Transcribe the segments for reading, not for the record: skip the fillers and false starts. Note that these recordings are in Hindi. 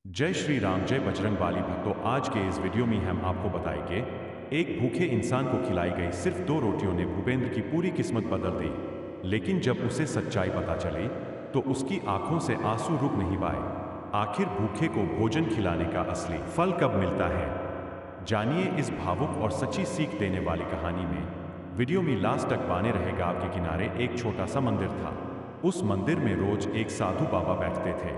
जय श्री राम, जय बजरंगबली भक्तों। आज के इस वीडियो में हम आपको बताएंगे एक भूखे इंसान को खिलाई गई सिर्फ 2 रोटियों ने भूपेंद्र की पूरी किस्मत बदल दी। लेकिन जब उसे सच्चाई पता चली तो उसकी आंखों से आंसू रुक नहीं पाए। आखिर भूखे को भोजन खिलाने का असली फल कब मिलता है, जानिए इस भावुक और सच्ची सीख देने वाली कहानी में। वीडियो में लास्ट तक बने रहेगा। आपके किनारे एक छोटा सा मंदिर था। उस मंदिर में रोज एक साधु बाबा बैठते थे।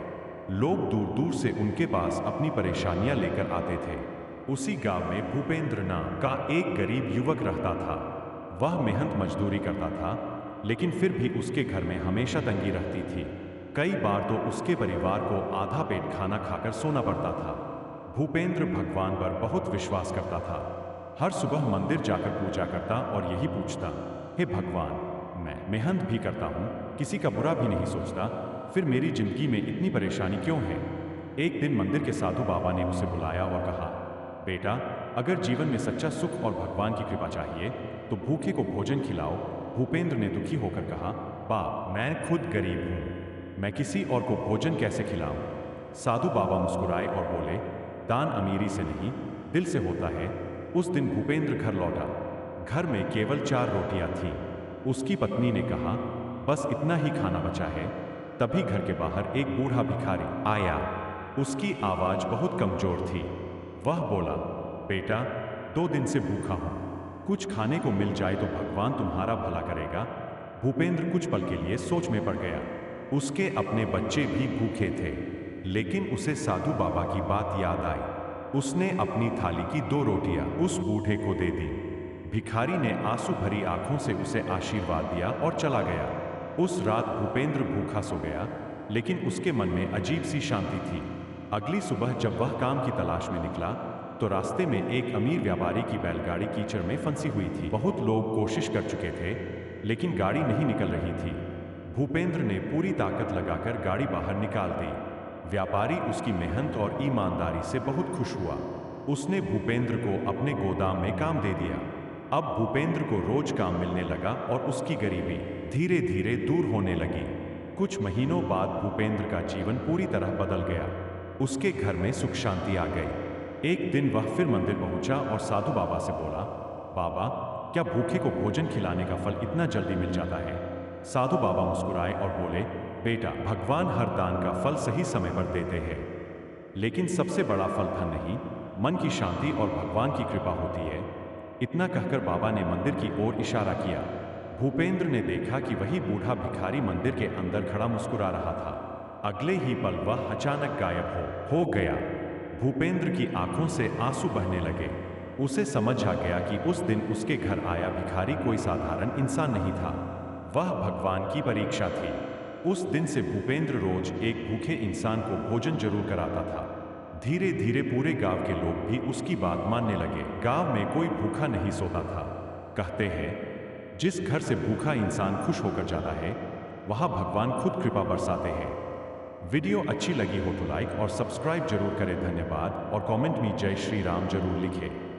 लोग दूर दूर से उनके पास अपनी परेशानियां लेकर आते थे। उसी गांव में भूपेंद्र नाम का एक गरीब युवक रहता था। वह मेहनत मजदूरी करता था, लेकिन फिर भी उसके घर में हमेशा तंगी रहती थी। कई बार तो उसके परिवार को आधा पेट खाना खाकर सोना पड़ता था। भूपेंद्र भगवान पर बहुत विश्वास करता था। हर सुबह मंदिर जाकर पूजा करता और यही पूछता, हे भगवान, मैं मेहनत भी करता हूँ, किसी का बुरा भी नहीं सोचता, फिर मेरी जिंदगी में इतनी परेशानी क्यों है। एक दिन मंदिर के साधु बाबा ने उसे बुलाया और कहा, बेटा, अगर जीवन में सच्चा सुख और भगवान की कृपा चाहिए तो भूखे को भोजन खिलाओ। भूपेंद्र ने दुखी होकर कहा, बाप, मैं खुद गरीब हूँ, मैं किसी और को भोजन कैसे खिलाऊं। साधु बाबा मुस्कुराए और बोले, दान अमीरी से नहीं, दिल से होता है। उस दिन भूपेंद्र घर लौटा। घर में केवल 4 रोटियां थीं। उसकी पत्नी ने कहा, बस इतना ही खाना बचा है। तभी घर के बाहर एक बूढ़ा भिखारी आया। उसकी आवाज बहुत कमजोर थी। वह बोला, बेटा, 2 दिन से भूखा हूं, कुछ खाने को मिल जाए तो भगवान तुम्हारा भला करेगा। भूपेंद्र कुछ पल के लिए सोच में पड़ गया। उसके अपने बच्चे भी भूखे थे, लेकिन उसे साधु बाबा की बात याद आई। उसने अपनी थाली की 2 रोटियां उस बूढ़े को दे दी। भिखारी ने आंसू भरी आंखों से उसे आशीर्वाद दिया और चला गया। उस रात भूपेंद्र भूखा सो गया, लेकिन उसके मन में अजीब सी शांति थी। अगली सुबह जब वह काम की तलाश में निकला तो रास्ते में एक अमीर व्यापारी की बैलगाड़ी कीचड़ में फंसी हुई थी। बहुत लोग कोशिश कर चुके थे, लेकिन गाड़ी नहीं निकल रही थी। भूपेंद्र ने पूरी ताकत लगाकर गाड़ी बाहर निकाल दी। व्यापारी उसकी मेहनत और ईमानदारी से बहुत खुश हुआ। उसने भूपेंद्र को अपने गोदाम में काम दे दिया। अब भूपेंद्र को रोज काम मिलने लगा और उसकी गरीबी धीरे धीरे दूर होने लगी। कुछ महीनों बाद भूपेंद्र का जीवन पूरी तरह बदल गया। उसके घर में सुख शांति आ गई। एक दिन वह फिर मंदिर पहुंचा और साधु बाबा से बोला, बाबा, क्या भूखे को भोजन खिलाने का फल इतना जल्दी मिल जाता है। साधु बाबा मुस्कुराए और बोले, बेटा, भगवान हर दान का फल सही समय पर देते हैं, लेकिन सबसे बड़ा फल धन नहीं, मन की शांति और भगवान की कृपा होती है। इतना कहकर बाबा ने मंदिर की ओर इशारा किया। भूपेंद्र ने देखा कि वही बूढ़ा भिखारी मंदिर के अंदर खड़ा मुस्कुरा रहा था। अगले ही पल वह अचानक गायब हो गया। भूपेंद्र की आंखों से आंसू बहने लगे। उसे समझ आ गया कि उस दिन उसके घर आया भिखारी कोई साधारण इंसान नहीं था, वह भगवान की परीक्षा थी। उस दिन से भूपेंद्र रोज एक भूखे इंसान को भोजन जरूर कराता था। धीरे धीरे पूरे गांव के लोग भी उसकी बात मानने लगे। गांव में कोई भूखा नहीं सोता था। कहते हैं, जिस घर से भूखा इंसान खुश होकर जाता है, वहां भगवान खुद कृपा बरसाते हैं। वीडियो अच्छी लगी हो तो लाइक और सब्सक्राइब जरूर करें। धन्यवाद। और कमेंट में जय श्री राम जरूर लिखें।